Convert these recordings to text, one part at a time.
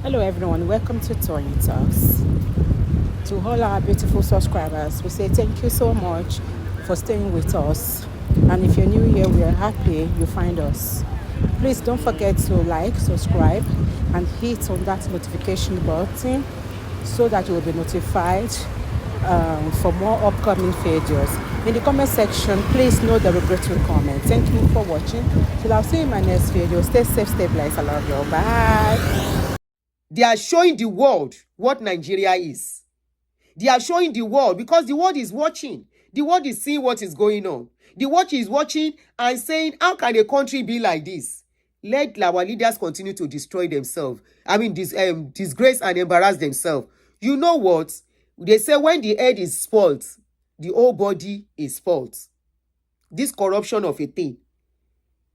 Hello everyone, welcome to Tony Talks. To all our beautiful subscribers, we say thank you so much for staying with us. And if you're new here, we are happy you find us. Please don't forget to like, subscribe, and hit on that notification button so that you will be notified for more upcoming videos. In the comment section, please know the regretful comment. Thank you for watching. Till I'll see you in my next video. Stay safe, stay blessed. I love you. Bye. They are showing the world what Nigeria is. They are showing the world because the world is watching. The world is seeing what is going on. The world is watching and saying, how can a country be like this? Let our leaders continue to destroy themselves. Disgrace and embarrass themselves. You know what? They say when the head is spoiled, the whole body is spoiled. This corruption of a thing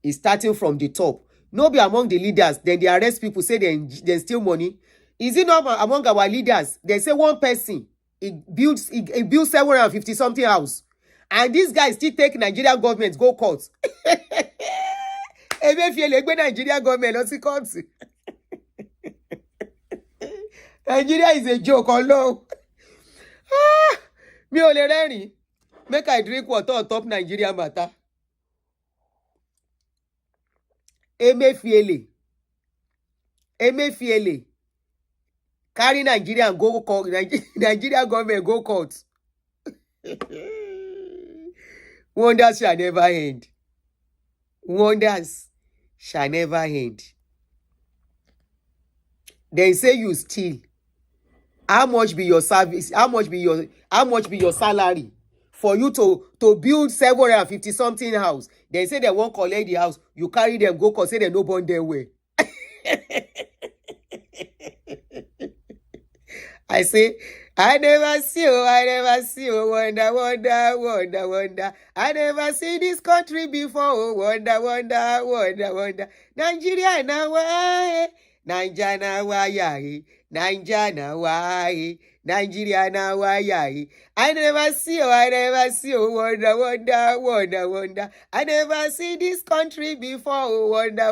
is starting from the top. No be among the leaders, then they arrest people, say they steal money. Is it not among our leaders? They say one person, he builds 750 something house. And this guy still take Nigerian government go court. Nigeria government also court. Nigeria is a joke, although. Me ole rẹ́rìn. Make I drink water on top Nigeria matter. Emefiele carry Nigeria and go court. Nigeria government go court. Wonders shall never end. Wonders shall never end. They say you steal. How much be your service? How much be your salary for you to build 750 something house? They say they won't collect the house. You carry them, go cause say they no born their way. I say, I never see you, wonder. I never see this country before, wonder. Nigeria now why? Nigeria now why? Nigeria now why? Nigeria now why? I never see you, wonder. I never see this country before, wonder.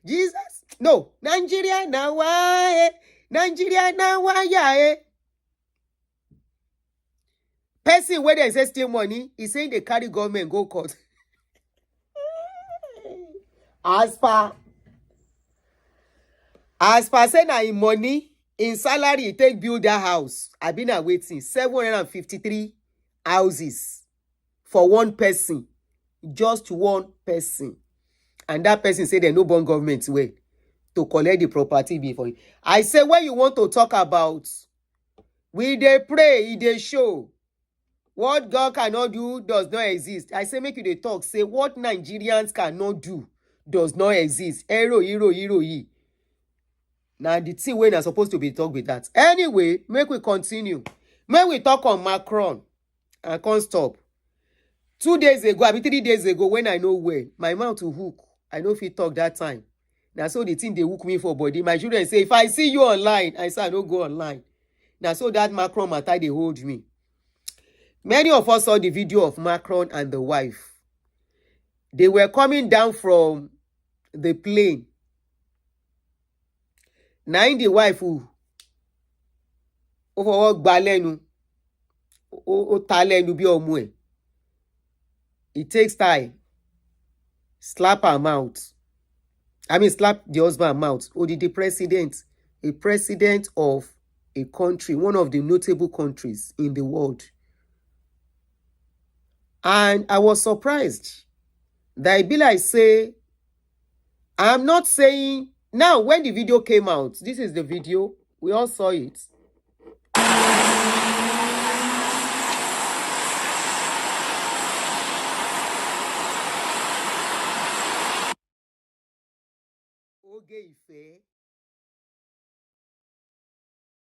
Jesus, no, Nigeria now why? Nigeria now why? Person where they say steal money, is saying they carry government go court. As per say na in money, in salary, it take build that house. I've been waiting 753 houses for one person, just one person, and that person say they no born government way to collect the property before. I say when you want to talk about, we dey pray, they show what God cannot do does not exist. I say make you dey talk. Say what Nigerians cannot do does not exist. Hero. Now the thing when are supposed to be talk with that. Anyway, make we continue. When we talk on Macron, I can't stop. 2 days ago, I mean 3 days ago, when I know where my mouth to hook, I know if he talk that time. Now so the thing they hook me for body. My children say if I see you online, I say I don't go online. Now so that Macron matter they hold me. Many of us saw the video of Macron and the wife. They were coming down from the plane. Now in the wife who overwork balenu o talenu bi omo e. It takes time. Slap her mouth. Slap the husband mouth. Or the president, a president of a country, one of the notable countries in the world. And I was surprised that I be like say, I'm not saying now when the video came out, this is the video, we all saw it.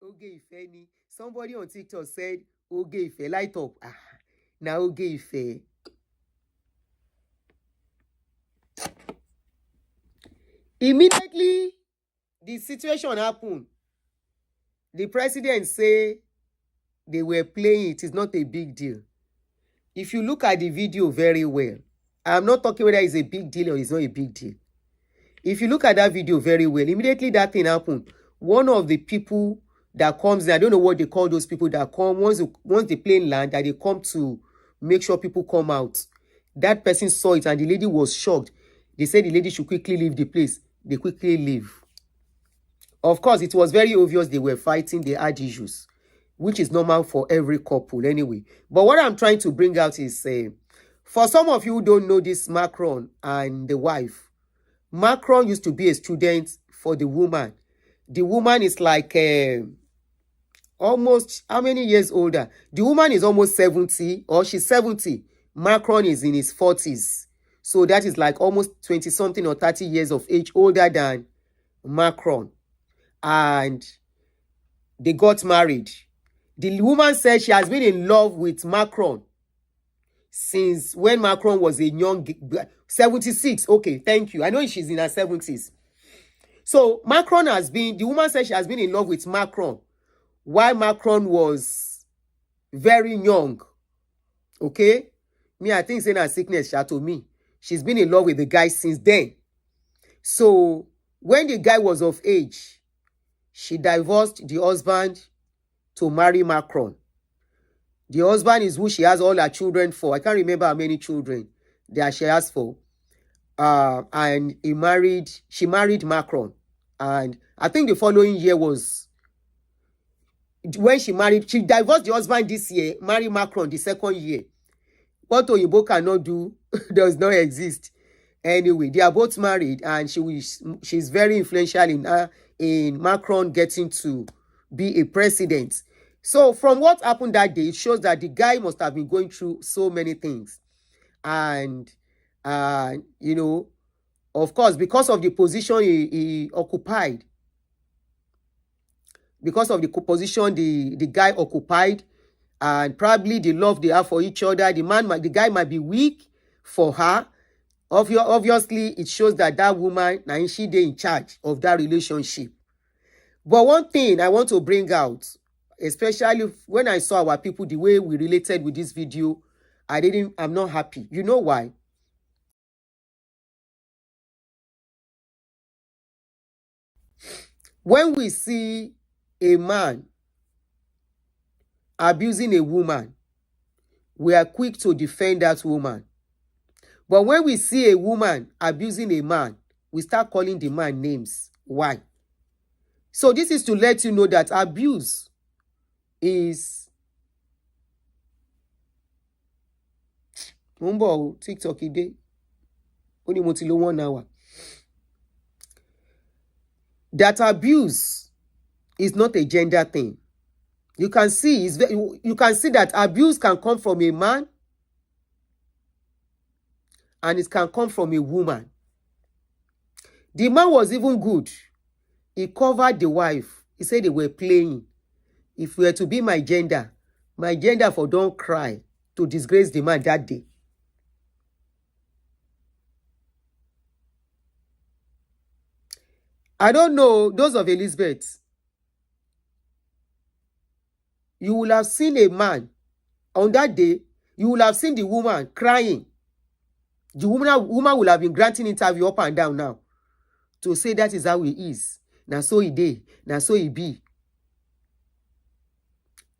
Oge Ife ni. Somebody on TikTok said, Oge Ife, light up. Now Oge Ife. Immediately, the situation happened. The president say they were playing it. It's not a big deal. If you look at the video very well, I'm not talking whether it's a big deal or it's not a big deal. If you look at that video very well, immediately that thing happened. One of the people that comes, I don't know what they call those people that come once the plane land, that they come to make sure people come out. That person saw it and the lady was shocked. They said the lady should quickly leave the place. They quickly leave. Of course, it was very obvious they were fighting, they had issues, which is normal for every couple anyway. But what I'm trying to bring out is, for some of you who don't know this Macron and the wife, Macron used to be a student for the woman. The woman is like almost, how many years older? The woman is almost 70, or she's 70. Macron is in his 40s. So that is like almost 20 something or 30 years of age older than Macron. And they got married. The woman said she has been in love with Macron since when Macron was a young 76. Okay, thank you. I know she's in her 70s. So the woman said she has been in love with Macron while Macron was very young. Okay? Me, I think saying her sickness, to me. She's been in love with the guy since then. So when the guy was of age, she divorced the husband to marry Macron. The husband is who she has all her children for. I can't remember how many children that she has for. And she married Macron. And I think the following year was when she divorced the husband this year, married Macron the second year. What Oyibo cannot do does not exist. Anyway, they are both married, and she's very influential in Macron getting to be a president. So from what happened that day, it shows that the guy must have been going through so many things. And, you know, of course, because of the position he occupied, because of the position the guy occupied, and probably the love they have for each other, the guy might be weak for her. Obviously, it shows that woman, now she dey in charge of that relationship. But one thing I want to bring out, especially when I saw our people, the way we related with this video, I'm not happy. You know why? When we see a man abusing a woman, we are quick to defend that woman. But when we see a woman abusing a man, we start calling the man names. Why? So this is to let you know that abuse is... TikTok ide. Only mo ti lo 1 hour. That abuse is not a gender thing. You can see that abuse can come from a man and it can come from a woman. The man was even good. He covered the wife. He said they were playing. If we were to be my gender for don't cry to disgrace the man that day. I don't know, those of Elizabeth, you will have seen a man on that day, you will have seen the woman crying. The woman will have been granting interview up and down now to say that is how he is. Now so he did. Now so he be.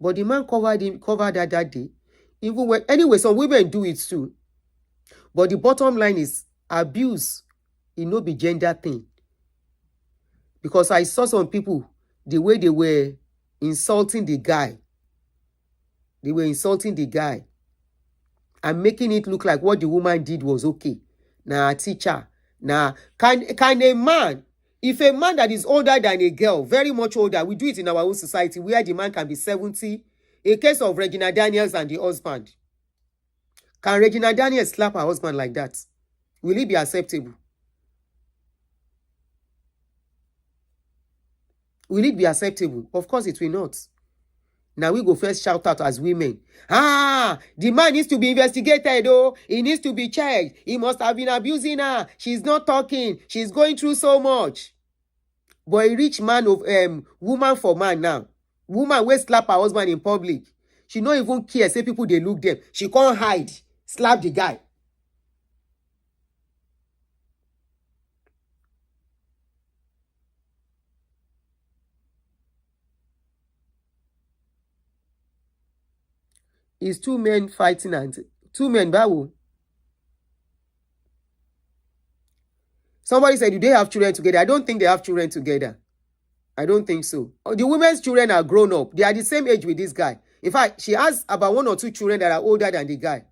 But the man covered that day. Even when, anyway, some women do it too. But the bottom line is abuse. It no be gender thing. Because I saw some people, the way they were insulting the guy. They were insulting the guy and making it look like what the woman did was okay. Now, teacher. Now, can a man, if a man that is older than a girl, very much older, we do it in our own society where the man can be 70, a case of Regina Daniels and the husband. Can Regina Daniels slap her husband like that? Will it be acceptable? Will it be acceptable? Of course it will not. Now we go first shout out as women. The man needs to be investigated, oh. He needs to be checked. He must have been abusing her. She's not talking. She's going through so much. But a rich man of woman for man now. Woman will slap her husband in public. She don't even care. Say people they look them. She can't hide. Slap the guy. It's two men fighting and two men, báwo. Somebody said, do they have children together? I don't think they have children together. I don't think so. The women's children are grown up. They are the same age with this guy. In fact, she has about 1 or 2 children that are older than the guy.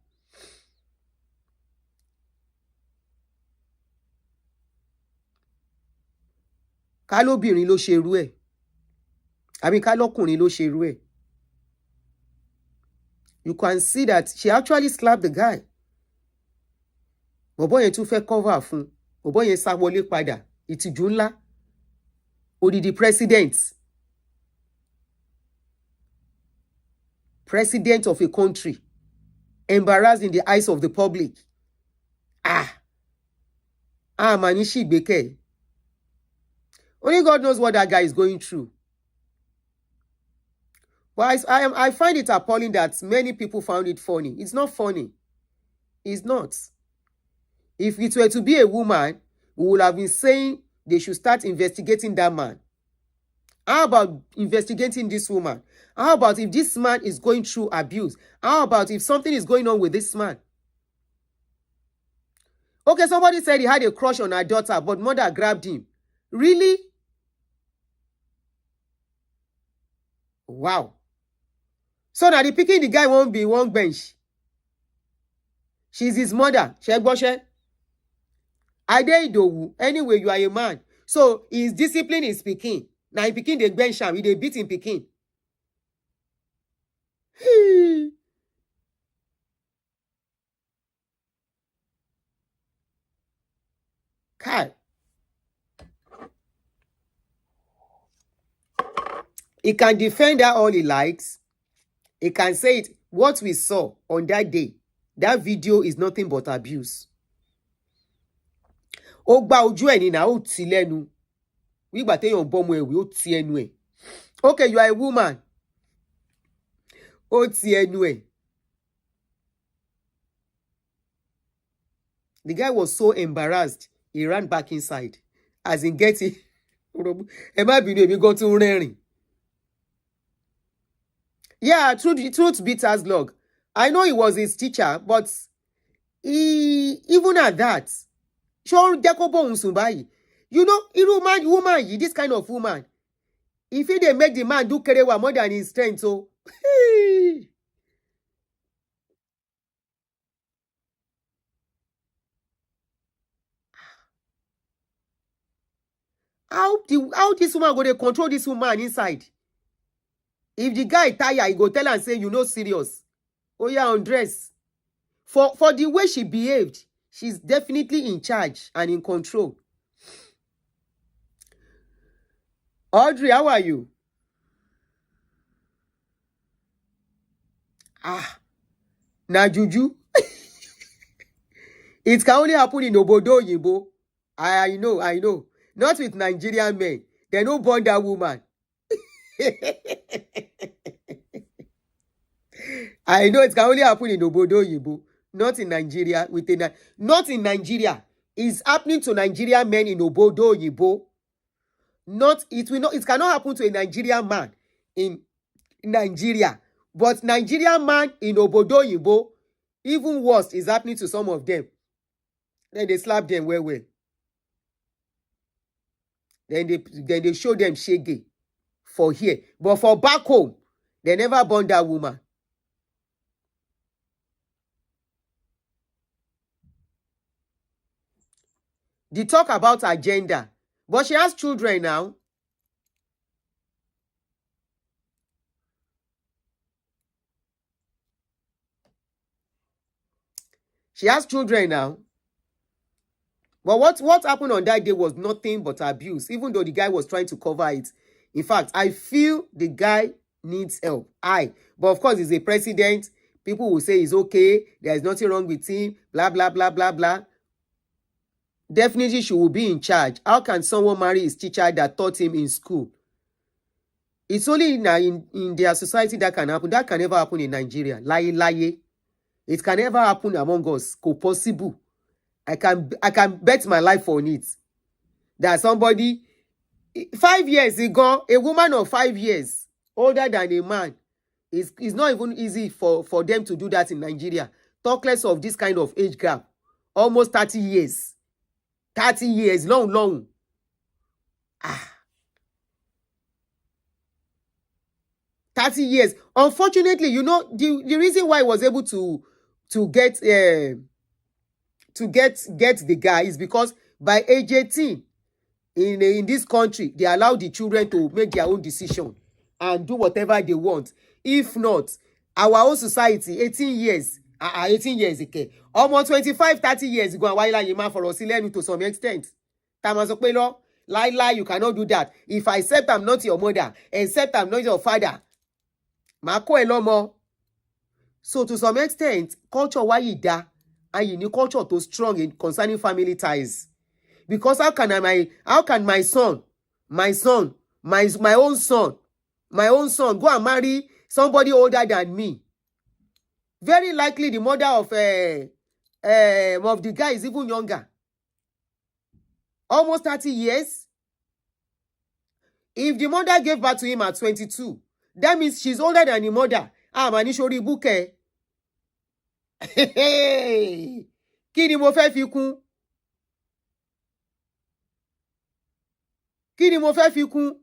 Ká lóbìnrin ló ṣe irú ẹ̀. Àbí ká lọ́kùnrin ló ṣe irú ẹ̀. You can see that she actually slapped the guy. Bọ̀bọ́ yẹn tún fẹ́ cover fún. Bọ̀bọ́ yẹn sá wọlé padà. Ìtìjú ńlá. Odidi president of a country, embarrassed in the eyes of the public. Manishi Beke. Only God knows what that guy is going through. But I find it appalling that many people found it funny. It's not funny. It's not. If it were to be a woman, we would have been saying they should start investigating that man. How about investigating this woman? How about if this man is going through abuse? How about if something is going on with this man? Okay, somebody said he had a crush on her daughter, but mother grabbed him. Really? Wow. So now the picking the guy won't be one bench. She's his mother. Anyway, you are a man. So his discipline is picking. Now he picking the bench and he beat him picking. God. He can defend her all he likes. He can say it. What we saw on that day, that video is nothing but abuse. Ó gba ojú ẹ̀ ní na ó tì lẹ́nu. Wígbà téèyàn bọ́mọ ẹ̀wé ó tì ẹnu ẹ̀. Okay, you are a woman. Ó tì ẹnu ẹ̀. The guy was so embarrassed, he ran back inside. As in getting. Ẹ má bínú, èmi gan tún rẹ́rìn. Yeah, truth bitters log. I know he was his teacher, but even at that, you know, woman, this kind of woman, if they make the man do kerewa more than his strength, so how this woman go to control this woman inside? If the guy tire, he go tell her and say, you know, serious. Oh yeah, undress. For the way she behaved, she's definitely in charge and in control. Audrey, how are you? Na juju. It can only happen in Obodo Yibo. I know. Not with Nigerian men. They no born that woman. I know it can only happen in Obodo Yibo, not in Nigeria. Not in Nigeria. It's happening to Nigerian men in Obodo Yibo. It cannot happen to a Nigerian man in Nigeria. But Nigerian man in Obodo Yibo, even worse, is happening to some of them. Then they slap them well. Then they show them shege for here. But for back home, they never born that woman. They talk about her gender. But she has children now. She has children now. But what happened on that day was nothing but abuse, even though the guy was trying to cover it. In fact, I feel the guy needs help. But of course, he's a president. People will say he's okay. There's nothing wrong with him. Blah, blah, blah, blah, blah. Definitely, she will be in charge. How can someone marry his teacher that taught him in school? It's only in their society that can happen. That can never happen in Nigeria. Lie. It can never happen among us. Possible. I can bet my life on it. That somebody 5 years ago, a woman of 5 years older than a man It's not even easy for them to do that in Nigeria. Talk less of this kind of age gap. Almost 30 years. 30 years, long. 30 years. Unfortunately, you know, the reason why I was able to get the guy is because by age 18 in this country, they allow the children to make their own decision and do whatever they want. If not, our own society, 18 years, 18 years, okay, almost 25, 30 years ago, while you man for us to some extent. Lie, you cannot do that. If I accept I'm not your mother, except I'm not your father, so to some extent, culture why you da, and you need culture to strong in concerning family ties. Because how can my son, my own son, go and marry somebody older than me? Very likely the mother of the guy is even younger. Almost 30 years. If the mother gave birth to him at 22, that means she's older than the mother. Manishori buke. Kí ni mo fẹ́ fi kún? Kí ni mo fẹ́ fi kún?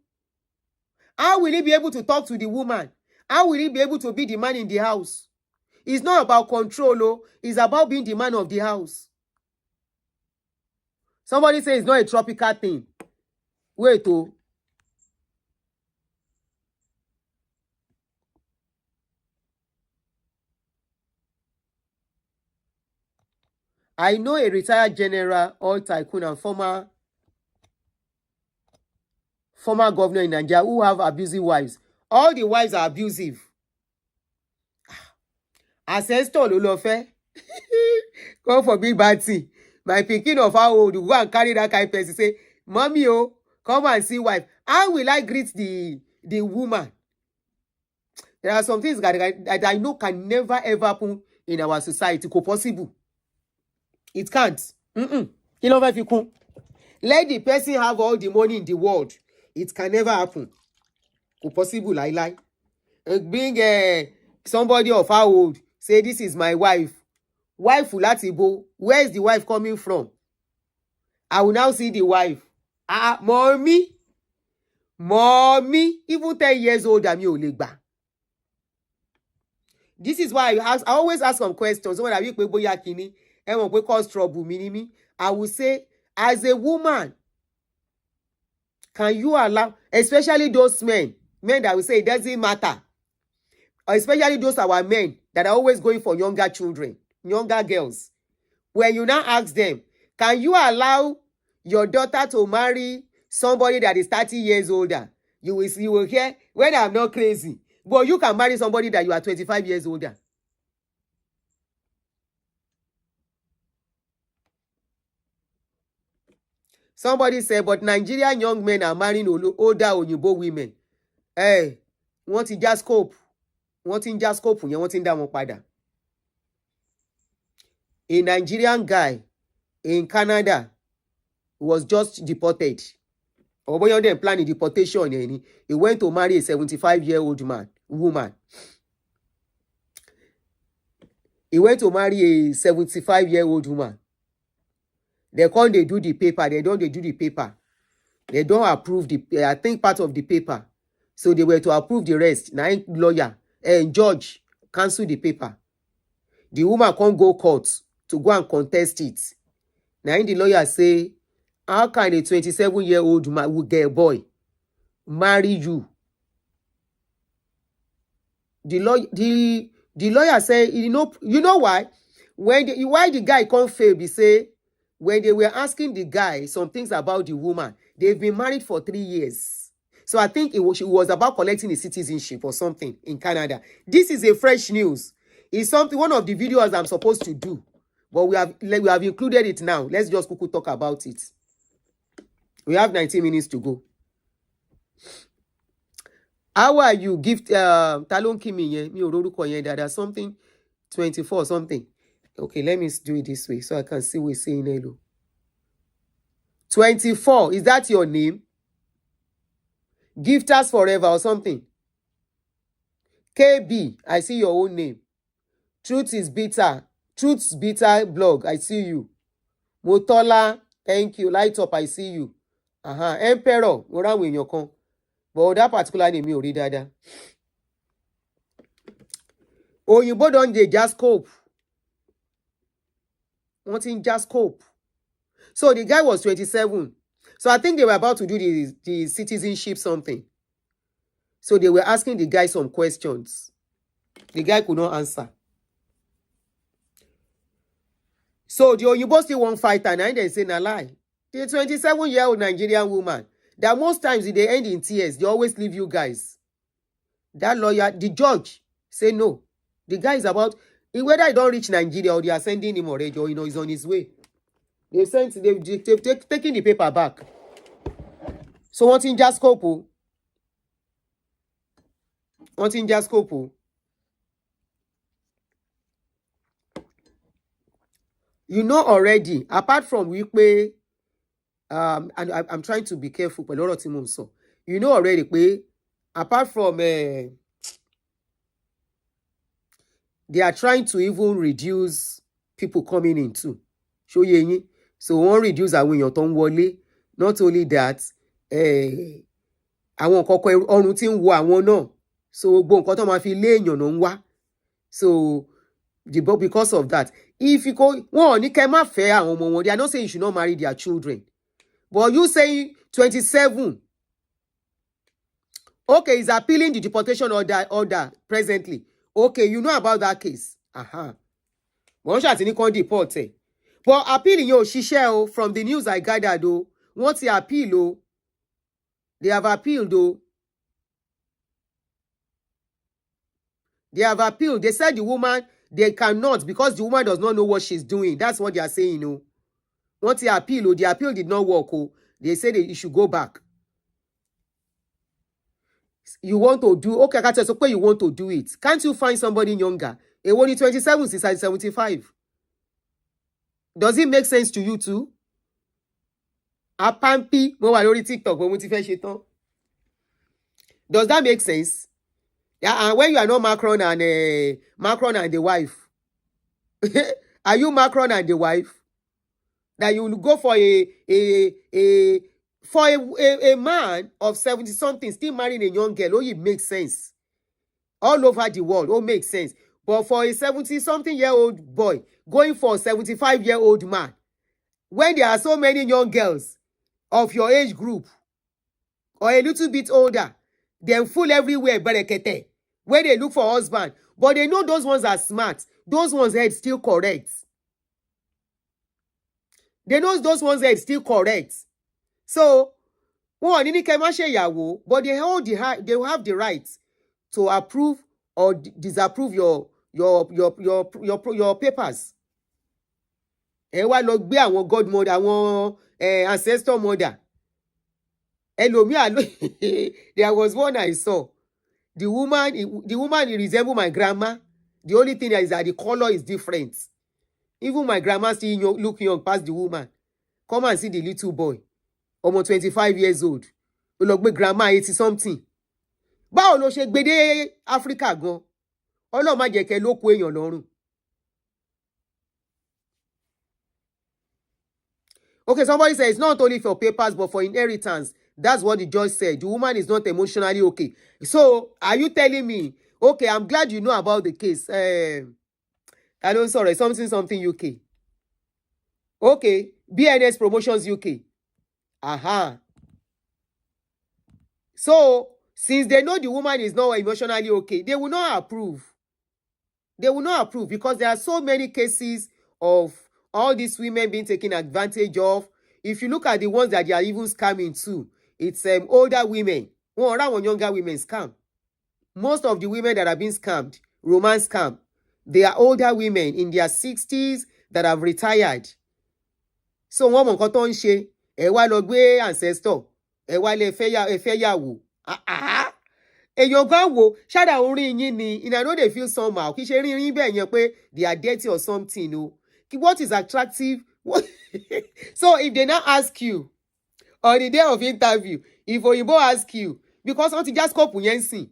How will he be able to talk to the woman? How will he be able to be the man in the house? It's not about control, oh. It's about being the man of the house. Somebody says it's not a tropical thing. Wait, oh. I know a retired general, oil tycoon, and former governor in Nigeria who have abusive wives. All the wives are abusive. Ancestor ló lọ fẹ́. Come for big bad thing. My pikin of how old go and carry that kind of person say, Mommy, oh, come and see wife. How will I greet the woman? There are some things that I know can never ever happen in our society. It's possible. It can't. Let the person have all the money in the world. It can never happen. It's possible, lie. Bring somebody of how old, say this is my wife. Wife Ulatibo. Where is the wife coming from? I will now see the wife. Mommy. Even 10 years old, I'm your legba. This is why I always ask some questions. When I cause trouble, I will say, as a woman, can you allow, especially those men that will say it doesn't matter, or especially those our men that are always going for younger children, younger girls, when you now ask them, can you allow your daughter to marry somebody that is 30 years older? You will hear, when I'm not crazy, but you can marry somebody that you are 25 years older. Somebody said, but Nigerian young men are marrying older Oyinbo women. Wọ́n ti já scope. Wọ́n ti ń já scope yẹn, wọ́n ti ń dá wọn padà. A Nigerian guy in Canada was just deported. Oboyo dem planning deportation. He went to marry a 75-year-old woman. He went to marry a 75-year-old woman. They come, they do the paper. They do the paper. They don't approve I think part of the paper. So they were to approve the rest. Now lawyer and judge cancel the paper. The woman can't go court to go and contest it. Now the lawyer say, how can a 27-year-old man who get a boy marry you? The lawyer say, you know why? Why the guy can't fail, be say, when they were asking the guy some things about the woman, they've been married for 3 years. So I think it was about collecting a citizenship or something in Canada. This is a fresh news. It's one of the videos I'm supposed to do. But we have included it now. Let's just quickly talk about it. We have 19 minutes to go. How are you? Gift Talon Kimi mi orúkọ yẹn dáadáa, something 24 something. Okay, let me do it this way so I can see we're saying hello. 24, is that your name? Gifters forever or something. KB, I see your own name. Truth is bitter. Truth's bitter blog, I see you. Motola, thank you. Light up, I see you. Emperor, mo ráwọn èèyàn kan. But that particular name mi ò rí dáadáa. Òyìnbó don dey jascope. Wọ́n ti ń jascope. So the guy was 27. So I think they were about to do the citizenship something. So they were asking the guy some questions. The guy could not answer. So the Oyinbo still won't fight, and they say na lie. The 27-year-old Nigerian woman, that most times they end in tears, they always leave you guys. That lawyer, the judge, say no. The guy is about, whether he don't reach Nigeria or they are sending him already, or he's on his way. They've taken the paper back. So what's in Jascopo? What's in Jascopo? You know already, apart from we pay, and I'm trying to be careful, but a lot of things so. You know already, pay, apart from they are trying to even reduce people coming in too. Show ye. So one reduce our when your tongue wole. Not only that, I want koko ọrùn tí ń wo àwọn náà. So gbogbo nǹkan tó máa fi lé èèyàn ló ń wá. So because of that, if you go, one, you cannot fair àwọn ọmọ wọn. They are not saying you should not marry their children. But you saying 27. Okay, he's appealing the deportation order presently. Okay, you know about that case. Wọ́n ṣàtìní kan deport ẹ̀. But appealing yóò ṣiṣẹ́ o, from the news I gathered o. Wọ́n ti appeal o. They have appealed o. They have appealed. They said the woman, they cannot, because the woman does not know what she's doing. That's what they are saying, no. Once they appeal, the appeal did not work. They said that you should go back. You want to do, okay, so you want to do it. Can't you find somebody younger? A one 27 is 75. Does it make sense to you too? A pampi, mo wà lórí TikTok, mo ti fẹ́ ṣe tán. Does that make sense? Yeah, and when you are not Macron and the wife, are you Macron and the wife? That you will go for a man of 70 something still marrying a young girl? Oh, it makes sense. All over the world, oh, makes sense. But for a 70 something year old boy going for a 75-year-old man, when there are so many young girls of your age group or a little bit older, they're full everywhere, berekete, where they look for husband. But they know those ones are smart. Those ones head still correct. They know those ones head still correct. So, but they hold they have the right to approve or disapprove your papers. Ẹ wá lọ gbé àwọn godmother, àwọn ancestor mother. Ẹlòmíà there was one I saw. The woman resemble my grandma. The only thing is that the color is different. Even my grandma still look young past the woman. Come and see the little boy. Almost 25 years old. Ó lọ gbé grandma 80 something. Báwo ló ṣe gbé dé Africa gan? Ọlọ́run má jẹ́ kẹ́ ló kó èèyàn lọ́rùn. Okay, somebody says it's not only for papers but for inheritance. That's what the judge said. The woman is not emotionally okay. So, are you telling me, okay, I'm glad you know about the case. I don't sorry, something UK. Okay, BNS Promotions UK. So, since they know the woman is not emotionally okay, they will not approve. They will not approve because there are so many cases of all these women being taken advantage of. If you look at the ones that they are even scamming too, it's older women. Younger women scam. Most of the women that are being scammed, romance scam, they are older women in their 60s that have retired. So one mọ̀ nǹkan tó ń ṣe, ẹ wá lọ gbé ancestor, ẹ wá lè fẹ́ yàwó. Èèyàn gan wo, ṣáda orin yín ni, I know they feel somehow. Kì í ṣe rí bẹ́ẹ̀ yẹn pé they are dirty or something, no. What is attractive? So if they now ask you on the day of interview, if Oyinbo ask you, because wọ́n ti just couple yẹn sìn,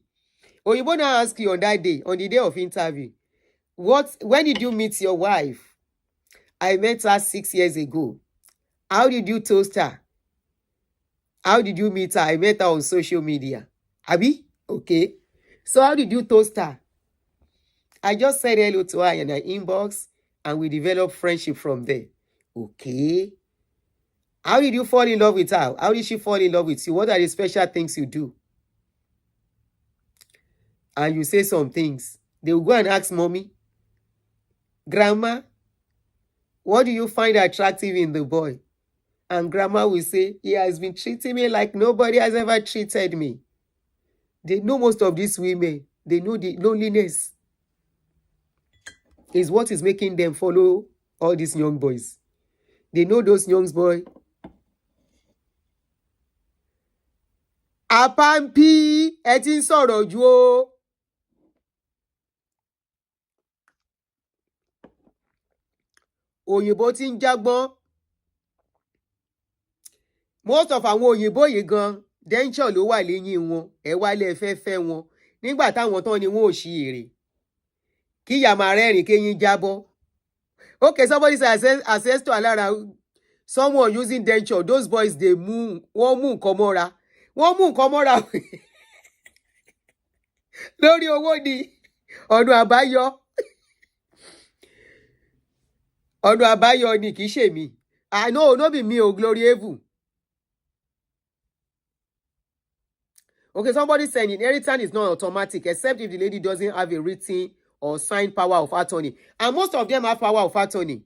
Oyibo now ask you on that day, on the day of interview, when did you meet your wife? I met her 6 years ago. How did you toast her? How did you meet her? I met her on social media. Abi? Okay. So how did you toast her? I just said hello to her in her inbox and we developed friendship from there. Okay. How did you fall in love with her? How did she fall in love with you? What are the special things you do? And you say some things. They will go and ask mommy, grandma, what do you find attractive in the boy? And grandma will say, he has been treating me like nobody has ever treated me. They know most of these women. They know the loneliness is what is making them follow all these young boys. They know those young boys. Apampi, ẹ ti ń sọ̀rọ̀ jù o. Òyìnbó ti ń jágbọ́n. Most of àwọn òyìnbó yìí gan denture ló wà lẹ́yìn wọn. Ẹ wálé fẹ́ wọn. Nígbà táwọn tán ni wọn ò ṣí èrè. Kí ìyá máa rẹ́rìn kéyín jábọ́. Okay, somebody say access to alára. Someone using denture. Those boys, they move. Wọ́n mú nǹkan mọ́ra. Wọ́n mú nǹkan mọ́ra. Lórí owó ni. Ọ̀nà àbáyọ. Ọ̀nà àbáyọ ni kì í ṣe mi. I know, no be me o, Glory Evu. Okay, somebody saying inheritance is not automatic except if the lady doesn't have a written or signed power of attorney. And most of them have power of attorney.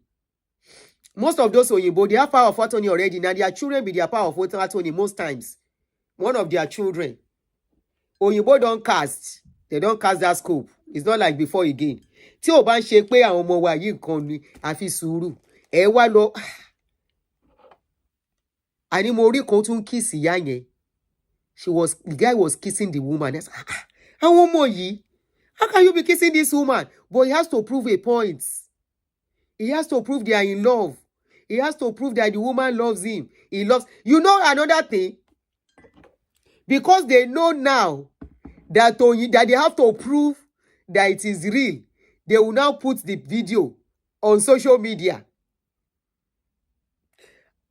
Most of those Oyinbo, they have power of attorney already. Now their children be their power of attorney most times. One of their children. Oyinbo don't cast. They don't cast that scope. It's not like before again. Tí o bá ń ṣe pé àwọn ọmọ wa yìí nǹkan ni àfi sùúrù. Ẹ wá lọ. Àní mo rí kan tún kiss ìyá yẹn. The guy was kissing the woman. That's àwọn ọmọ yìí. How can you be kissing this woman? But he has to prove a point. He has to prove they are in love. He has to prove that the woman loves him. He loves. You know another thing? Because they know now that they have to prove that it is real. They will now put the video on social media.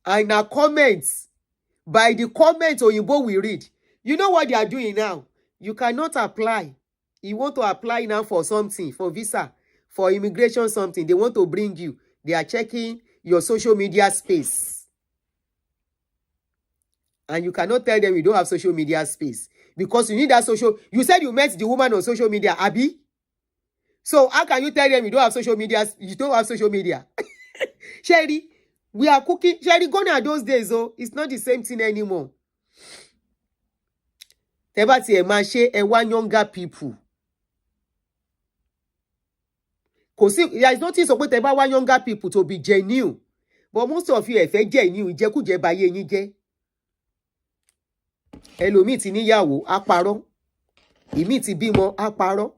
And now comments. By the comments Oyinbo will read. You know what they are doing now? You cannot apply. You want to apply now for something, for visa, for immigration something. They want to bring you. They are checking your social media space. And you cannot tell them you don't have social media space. Because you need that social... You said you met the woman on social media, Abi? So how can you tell them you don't have social media? You don't have social media. Sherry, we are cooking. Sherry, gone are those days, oh. It's not the same thing anymore. Tebati Emashe and one younger people. There is nothing about one younger people to be genuine. But most of you, if you're genuine, you could buy any day. Ẹlòmíì ti níyàwó, á parọ́. Ìmíì ti bímọ, á parọ́.